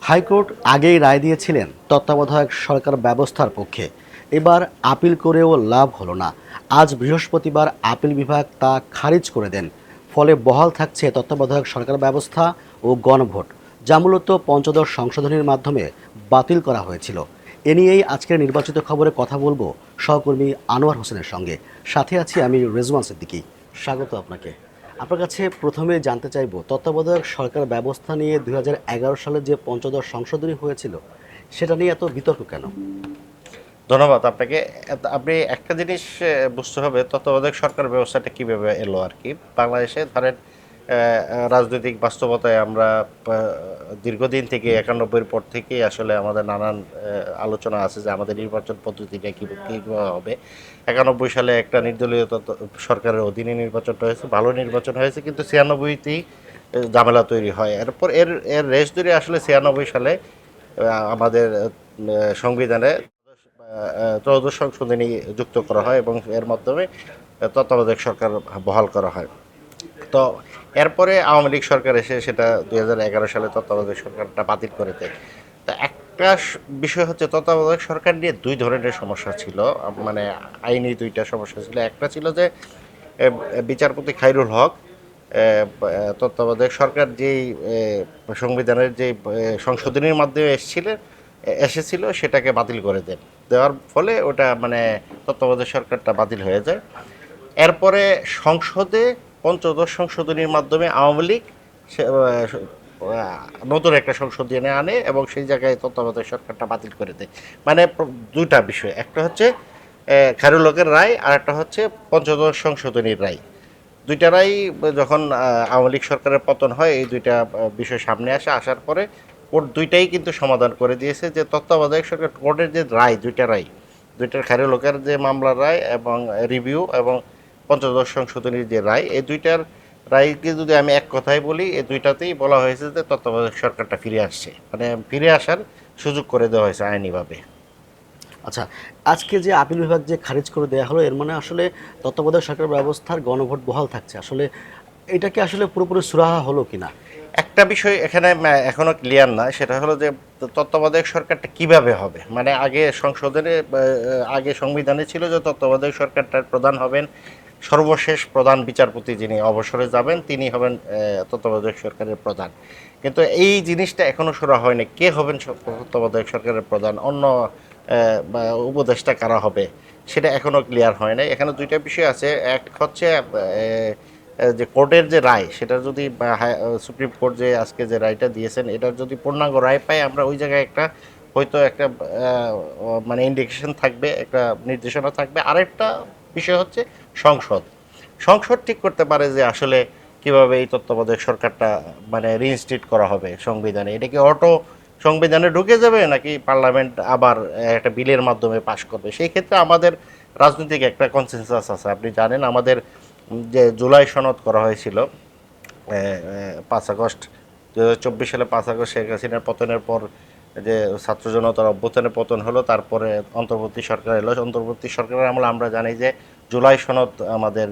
High court আগেই রায় দিয়েছিলেন তত্ত্বাবধায়ক সরকার ব্যবস্থার পক্ষে। এবার আপিল করেও লাভ হলো না। আজ বৃহস্পতিবার আপিল বিভাগ তা খারিজ করে দেন। ফলে বহাল থাকছে তত্ত্বাবধায়ক সরকার ব্যবস্থা ও গণভোট, যা মূলত পঞ্চদশ সংশোধনীর মাধ্যমে বাতিল করা হয়েছিল। এ নিয়েই আজকের নির্বাচিত খবরে কথা বলবো সহকর্মী আনোয়ার হোসেনের সঙ্গে। সাথে আছি আমি রেজওয়ান সিদ্দিকী। স্বাগত আপনাকে। আপনার কাছে প্রথমে জানতে চাইব, তত্ত্বাবধায়ক সরকার ব্যবস্থা নিয়ে ২০১১ সালে যে পঞ্চদশ সংশোধনী হয়েছিল সেটা নিয়ে এত বিতর্ক কেন? ধন্যবাদ আপনাকে। আপনি একটা জিনিস বুঝতে হবে, তত্ত্বাবধায়ক সরকার ব্যবস্থাটা কিভাবে এলো আর কি। বাংলাদেশে ধরেন রাজনৈতিক বাস্তবতায় আমরা দীর্ঘদিন থেকে ৯১-এর পর থেকেই আসলে আমাদের নানান আলোচনা আছে যে আমাদের নির্বাচন পদ্ধতিটা কীভাবে হবে। ৯১ সালে একটা নির্দলীয় সরকারের অধীনে নির্বাচনটা হয়েছে, ভালো নির্বাচন হয়েছে, কিন্তু ৯৬তেই ঝামেলা তৈরি হয়। এরপর এর এর রেশ ধরে আসলে ৯৬ সালে আমাদের সংবিধানে ত্রয়োদশ সংশোধনী যুক্ত করা হয় এবং এর মাধ্যমে তত্ত্বাবধায়ক সরকার বহাল করা হয়। তো এরপরে আওয়ামী লীগ সরকার এসে সেটা ২০১১ সালে তত্ত্বাবধায়ক সরকারটা বাতিল করে দেয়। তা একটা বিষয় হচ্ছে, তত্ত্বাবধায়ক সরকার নিয়ে দুই ধরনের সমস্যা ছিল, মানে আইনি দুইটা সমস্যা ছিল। একটা ছিল যে বিচারপতি খায়রুল হক তত্ত্বাবধায়ক সরকার যেই সংবিধানের যে সংশোধনীর মাধ্যমে এসেছিল সেটাকে বাতিল করে দেওয়ার ফলে ওটা মানে তত্ত্বাবধায়ক সরকারটা বাতিল হয়ে যায়। এরপরে সংসদে পঞ্চদশ সংশোধনীর মাধ্যমে আওয়ামী লীগ নতুন একটা সংশোধনী আনে এবং সেই জায়গায় তত্ত্বাবধায়ক সরকারটা বাতিল করে দেয়। মানে দুইটা বিষয়, একটা হচ্ছে খায়রুল হকের রায়, আর একটা হচ্ছে পঞ্চদশ সংশোধনীর রায়। দুইটারাই যখন আওয়ামী লীগ সরকারের পতন হয়, এই দুইটা বিষয় সামনে আসার পরে কোর্ট দুইটাই কিন্তু সমাধান করে দিয়েছে যে তত্ত্বাবধায়ক সরকার কোর্টের যে রায়, দুইটার খায়রুল হকের যে মামলার রায় এবং রিভিউ এবং পঞ্চদশ সংশোধনীর যে রায়, এই দুইটার রায়কে যদি আমি এক কথায় বলি, এই দুইটাতেই বলা হয়েছে যে তত্ত্বাবধায়ক সরকারটা ফিরে আসছে, মানে ফিরে আসার সুযোগ করে দেওয়া হয়েছে আইনিভাবে। আচ্ছা, আজকে যে আপিল বিভাগ যে খারিজ করে দেওয়া হলো, এর মানে আসলে তত্ত্বাবধায়ক সরকার ব্যবস্থার গণভোট বহাল থাকছে। আসলে এটা কি আসলে পুরোপুরি সুরাহা হলো কিনা? একটা বিষয় এখানে এখনো ক্লিয়ার না, সেটা হলো যে তত্ত্বাবধায়ক সরকারটা কিভাবে হবে। মানে আগে সংবিধানে ছিল যে তত্ত্বাবধায়ক সরকারটার প্রধান হবেন সর্বশেষ প্রধান বিচারপতি, যিনি অবসরে যাবেন তিনি হবেন তত্ত্বাবধায়ক সরকারের প্রধান। কিন্তু এই জিনিসটা এখনো শুরু হয়নি, কে হবেন তত্ত্বাবধায়ক সরকারের প্রধান, অন্য উপদেষ্টা কারা হবে, সেটা এখনো ক্লিয়ার হয় না। এখানে দুইটা বিষয় আছে। এক হচ্ছে যে কোর্টের যে রায়, সেটা যদি সুপ্রিম কোর্ট যে আজকে যে রায়টা দিয়েছেন, এটার যদি পূর্ণাঙ্গ রায় পাই আমরা, ওই জায়গায় একটা হয়তো একটা মানে ইন্ডিকেশন থাকবে, একটা নির্দেশনা থাকবে। আরেকটা বিষয় হচ্ছে সংসদ সংসদ ঠিক করতে পারে যে আসলে কিভাবে এই তত্ত্বাবধায়ক সরকারটা মানে রিইনস্টেট করা হবে সংবিধানে। এটা কি অটো সংবিধানে ঢুকে যাবে, নাকি পার্লামেন্ট আবার একটা বিলের মাধ্যমে পাশ করবে। সেই ক্ষেত্রে আমাদের রাজনৈতিক একটা কনসেনসাস আছে। আপনি জানেন আমাদের যে জুলাই সনদ করা হয়েছিল ৫ আগস্ট ২০২৪ সালে, ৫ আগস্ট শেখ হাসিনার পতনের পর যে ছাত্র জনতার অভ্যুত্থানের পতন হলো, তারপরে অন্তর্বর্তী সরকার এলো। অন্তর্বর্তী সরকারের আমলে আমরা জানি যে জুলাই সনদ আমাদের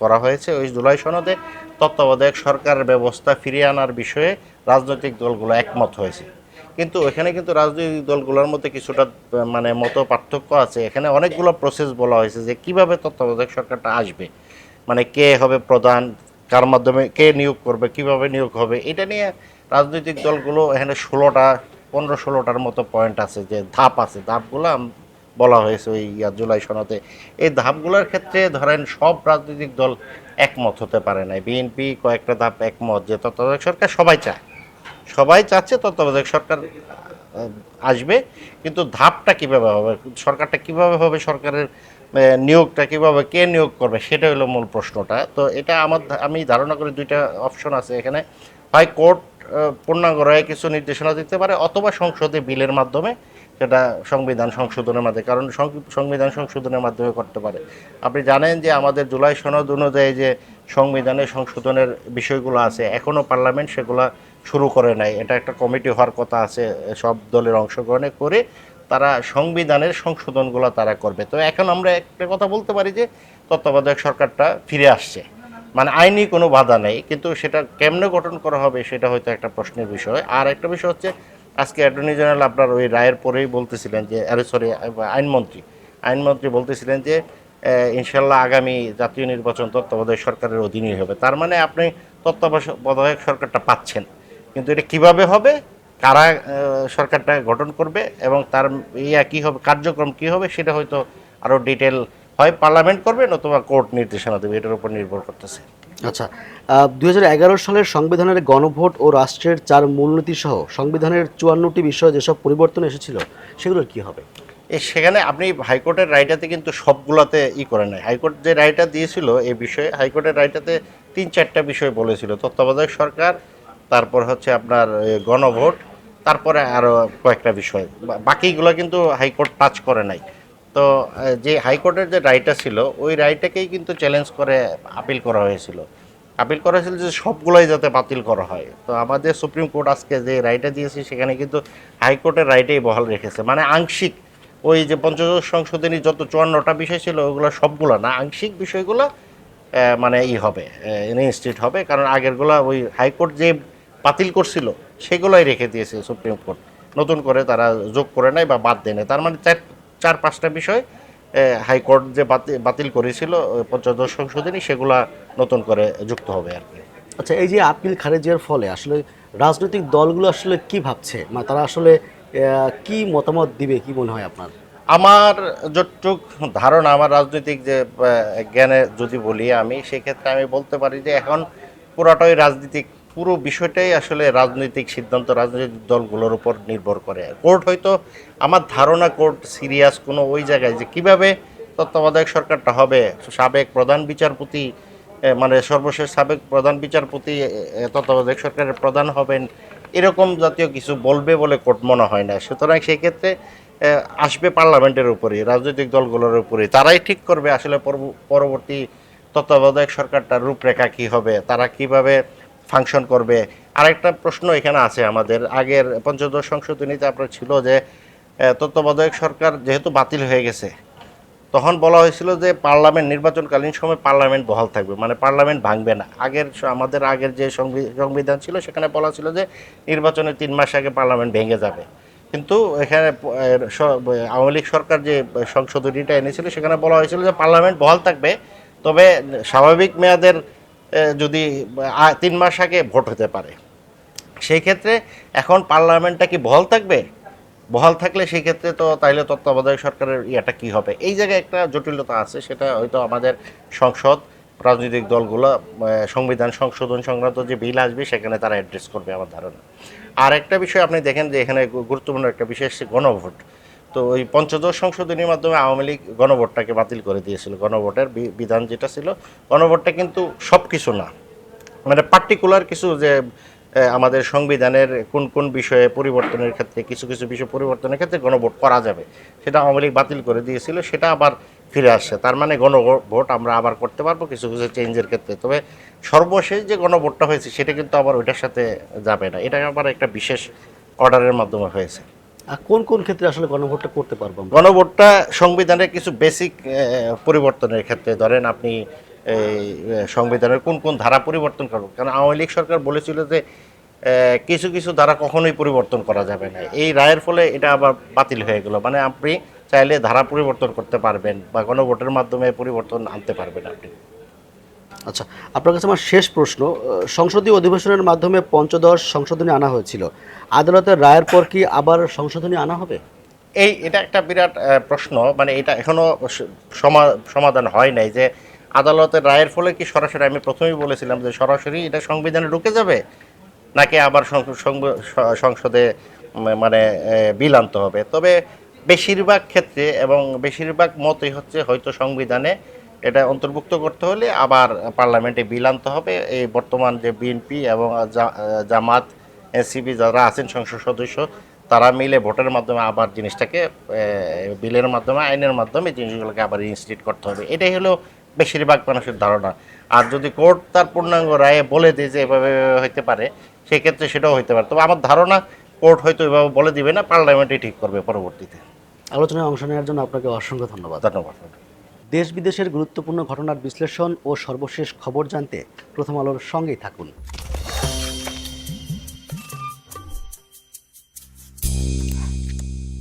করা হয়েছে। ওই জুলাই সনদে তত্ত্বাবধায়ক সরকার ব্যবস্থা ফিরিয়ে আনার বিষয়ে রাজনৈতিক দলগুলো একমত হয়েছে। কিন্তু এখানে কিন্তু রাজনৈতিক দলগুলোর মধ্যে কিছুটা মানে মত পার্থক্য আছে। এখানে অনেকগুলো প্রসেস বলা হয়েছে যে কিভাবে তত্ত্বাবধায়ক সরকারটা আসবে, মানে কে হবে প্রধান, কার মাধ্যমে কে নিয়োগ করবে, কিভাবে নিয়োগ হবে, এটা নিয়ে রাজনৈতিক দলগুলো এখানে ১৫-১৬টার মতো পয়েন্ট আছে, যে ধাপ আছে, ধাপগুলো বলা হয়েছে ওই জুলাই সনদে। এই ধাপগুলোর ক্ষেত্রে ধরেন সব রাজনৈতিক দল একমত হতে পারে না। বিএনপি কয়েকটা ধাপ একমত, যে তত্ত্বাবধায়ক সরকার সবাই চাচ্ছে তত্ত্বাবধায়ক সরকার আসবে, কিন্তু ধাপটা কিভাবে হবে, সরকারটা কিভাবে হবে, সরকারের নিয়োগটা কিভাবে, কে নিয়োগ করবে, সেটা হলো মূল প্রশ্নটা। তো এটা আমি ধারণা করি দুইটা অপশন আছে এখানে। হয় কোর্ট পূর্ণাঙ্গ রায়ে কিছু নির্দেশনা দিতে পারে, অথবা সংসদে বিলের মাধ্যমে সেটা সংবিধান সংশোধনের মাধ্যমে, কারণ সংবিধান সংশোধনের মাধ্যমে করতে পারে। আপনি জানেন যে আমাদের জুলাই সনদ অনুযায়ী যে সংবিধানে সংশোধনের বিষয়গুলো আছে, এখনও পার্লামেন্ট সেগুলো শুরু করে নাই। এটা একটা কমিটি হওয়ার কথা আছে, সব দলের অংশগ্রহণে করে তারা সংবিধানের সংশোধনগুলো তারা করবে। তো এখন আমরা একটা কথা বলতে পারি যে তত্ত্বাবধায়ক সরকারটা ফিরে আসছে, মানে আইনি কোনো বাধা নেই, কিন্তু সেটা কেমনে গঠন করা হবে সেটা হয়তো একটা প্রশ্নের বিষয়। আর একটা বিষয় হচ্ছে আজকে অ্যাটর্নি জেনারেল আপনার ওই রায়ের পরেই বলতেছিলেন যে সরি, আইনমন্ত্রী বলতেছিলেন যে ইনশাল্লাহ আগামী জাতীয় নির্বাচন তত্ত্বাবধায়ক সরকারের অধীনেই হবে। তার মানে আপনি তত্ত্বাবধায়ক সরকারটা পাচ্ছেন, কিন্তু এটা কিভাবে হবে, কারা সরকারটা গঠন করবে এবং তার কী হবে, কার্যক্রম কী হবে, সেটা হয়তো আরও ডিটেল হয় পার্লামেন্ট করবে নতুবা কোর্ট নির্দেশনা দেবে, এটার উপর নির্ভর করতেছে। আচ্ছা, 2011 সালের সংবিধানের গণভোট ও রাষ্ট্রের 4 মূলনীতি সহ সংবিধানের 54টি বিষয়ে যেসব পরিবর্তন এসেছিল সেগুলোর কি হবে? সেখানে আপনি হাইকোর্টের রায়টাতে কিন্তু সবগুলোতে করে নাই। হাইকোর্ট যে রায়টা দিয়েছিল এই বিষয়ে, হাইকোর্টের রায়টাতে 3-4টা বিষয় বলেছিল, তত্ত্বাবধায়ক সরকার, তারপর হচ্ছে আপনার গণভোট, তারপরে আরও কয়েকটা বিষয়, বাকিগুলো কিন্তু হাইকোর্ট টাচ করে নাই। তো যে হাইকোর্টের যে রায়টা ছিল ওই রায়টাকেই কিন্তু চ্যালেঞ্জ করে আপিল করা হয়েছিল যে সবগুলোই যাতে বাতিল করা হয়। তো আমাদের সুপ্রিম কোর্ট আজকে যে রায়টা দিয়েছে সেখানে কিন্তু হাইকোর্টের রায়টাই বহাল রেখেছে, মানে আংশিক ওই যে পঞ্চদশ সংশোধনী যত 54টা বিষয় ছিল ওগুলো সবগুলো না, আংশিক বিষয়গুলো মানে হবে, ইনস্টিটিউট হবে, কারণ আগেরগুলো ওই হাইকোর্ট যে বাতিল করছিল সেগুলোই রেখে দিয়েছে সুপ্রিম কোর্ট, নতুন করে তারা যোগ করে নাই বা বাদ দেয় নাই। তার মানে 4-5টা বিষয় হাইকোর্ট যে বাতিল করেছিল পঞ্চদশ সংশোধনী সেগুলা নতুন করে যুক্ত হবে আর কি। আচ্ছা, এই যে আপিল খারিজের ফলে আসলে রাজনৈতিক দলগুলো আসলে কি ভাবছে, মানে তারা আসলে কি মতামত দিবে, কি মনে হয় আপনার? আমার যতটুক ধারণা, আমার রাজনৈতিক যে জ্ঞানে যদি বলি আমি, সেক্ষেত্রে আমি বলতে পারি যে এখন পুরোটাই রাজনীতিক, পুরো বিষয়টাই আসলে রাজনৈতিক সিদ্ধান্ত রাজনৈতিক দলগুলোর উপর নির্ভর করে। কোর্ট হয়তো, আমার ধারণা কোর্ট সিরিয়াস কোনো ওই জায়গায় যে কিভাবে তত্ত্বাবধায়ক সরকারটা হবে, সাবেক প্রধান বিচারপতি মানে সর্বশেষ সাবেক প্রধান বিচারপতি তত্ত্বাবধায়ক সরকারের প্রধান হবেন, এরকম জাতীয় কিছু বলবে বলে কোর্ট মনে হয় না। সুতরাং সেক্ষেত্রে আসবে পার্লামেন্টের উপরে, রাজনৈতিক দলগুলোর উপরে, তারাই ঠিক করবে আসলে পরবর্তী তত্ত্বাবধায়ক সরকারটার রূপরেখা কী হবে, তারা কিভাবে ফাংশন করবে। আরেকটা প্রশ্ন এখানে আছে, আমাদের আগের পঞ্চদশ সংশোধনীতে আপনার ছিল যে তত্ত্বাবধায়ক সরকার যেহেতু বাতিল হয়ে গেছে, তখন বলা হয়েছিল যে পার্লামেন্ট নির্বাচনকালীন সময় পার্লামেন্ট বহাল থাকবে, মানে পার্লামেন্ট ভাঙবে না। আমাদের আগের যে সংবিধান ছিল সেখানে বলা ছিল যে নির্বাচনের 3 মাস আগে পার্লামেন্ট ভেঙে যাবে, কিন্তু এখানে আওয়ামী লীগ সরকার যে সংশোধনীটা এনেছিল সেখানে বলা হয়েছিল যে পার্লামেন্ট বহাল থাকবে, তবে স্বাভাবিক মেয়াদের যদি 3 মাস আগে ভোট হতে পারে। সেই ক্ষেত্রে এখন পার্লামেন্টটা কি বহাল থাকবে? বহাল থাকলে সেই ক্ষেত্রে তো তাইলে তত্ত্বাবধায়ক সরকারের ইয়েটা কী হবে, এই জায়গায় একটা জটিলতা আছে। সেটা হয়তো আমাদের সংসদ, রাজনৈতিক দলগুলো সংবিধান সংশোধন সংক্রান্ত যে বিল আসবে সেখানে তারা অ্যাড্রেস করবে আমার ধারণা। আর একটা বিষয় আপনি দেখেন যে এখানে গুরুত্বপূর্ণ একটা বিষয় হচ্ছে গণভোট। তো ওই পঞ্চদশ সংশোধনীর মাধ্যমে আওয়ামী লীগ গণভোটটাকে বাতিল করে দিয়েছিল। গণভোটের বিধান যেটা ছিল, গণভোটটা কিন্তু সব কিছু না, মানে পার্টিকুলার কিছু যে আমাদের সংবিধানের কোন কোন বিষয়ে পরিবর্তনের ক্ষেত্রে, কিছু কিছু বিষয় পরিবর্তনের ক্ষেত্রে গণভোট করা যাবে, সেটা আওয়ামী লীগ বাতিল করে দিয়েছিল, সেটা আবার ফিরে আসছে। তার মানে গণভোট আমরা আবার করতে পারবো কিছু কিছু চেঞ্জের ক্ষেত্রে। তবে সর্বশেষ যে গণভোটটা হয়েছে সেটা কিন্তু আবার ওইটার সাথে যাবে না, এটা আবার একটা বিশেষ অর্ডারের মাধ্যমে হয়েছে। আর কোন কোন ক্ষেত্রে আসলে গণভোটটা করতে পারবো আমরা? গণভোটটা সংবিধানের কিছু বেসিক পরিবর্তনের ক্ষেত্রে, ধরেন আপনি এই সংবিধানের কোন কোন ধারা পরিবর্তন করবো, কারণ আওয়ামী লীগ সরকার বলেছিল যে কিছু কিছু ধারা কখনোই পরিবর্তন করা যাবে না। এই রায়ের ফলে এটা আবার বাতিল হয়ে গেল, মানে আপনি চাইলে ধারা পরিবর্তন করতে পারবেন বা গণভোটের মাধ্যমে পরিবর্তন আনতে পারবেন আপনি। আচ্ছা, আপনার কাছে আমার শেষ প্রশ্ন, সংসদীয় অধিবেশনের মাধ্যমে পঞ্চদশ সংশোধনী আনা হয়েছিল, আদালতের রায়ের পর কি আবার সংশোধনী আনা হবে? এটা একটা বিরাট প্রশ্ন, মানে এটা এখনো সমাধান হয় নাই যে আদালতের রায়ের ফলে কি সরাসরি, আমি প্রথমেই বলেছিলাম যে সরাসরি এটা সংবিধানে ঢুকে যাবে নাকি আবার সংসদে মানে বিল আনতে হবে। তবে বেশিরভাগ ক্ষেত্রে এবং বেশিরভাগ মতই হচ্ছে হয়তো সংবিধানে এটা অন্তর্ভুক্ত করতে হলে আবার পার্লামেন্টে বিল আনতে হবে। এই বর্তমান যে বিএনপি এবং জামাত, এনসিপি যারা আছেন সংসদ সদস্য, তারা মিলে ভোটের মাধ্যমে আবার জিনিসটাকে বিলের মাধ্যমে, আইনের মাধ্যমে জিনিসগুলোকে আবার ইনস্টিটিউট করতে হবে, এটাই হলো বেশিরভাগ মানুষের ধারণা। আর যদি কোর্ট তার পূর্ণাঙ্গ রায়ে বলে দেয় যে এভাবে হইতে পারে, সেক্ষেত্রে সেটাও হইতে পারে। তবে আমার ধারণা কোর্ট হয়তো এভাবে বলে দিবে না, পার্লামেন্টই ঠিক করবে পরবর্তীতে। আলোচনায় অংশ নেওয়ার জন্য আপনাকে অসংখ্য ধন্যবাদ। ধন্যবাদ। দেশ বিদেশের গুরুত্বপূর্ণ ঘটনার বিশ্লেষণ ও সর্বশেষ খবর জানতে প্রথম আলোর সঙ্গেই থাকুন।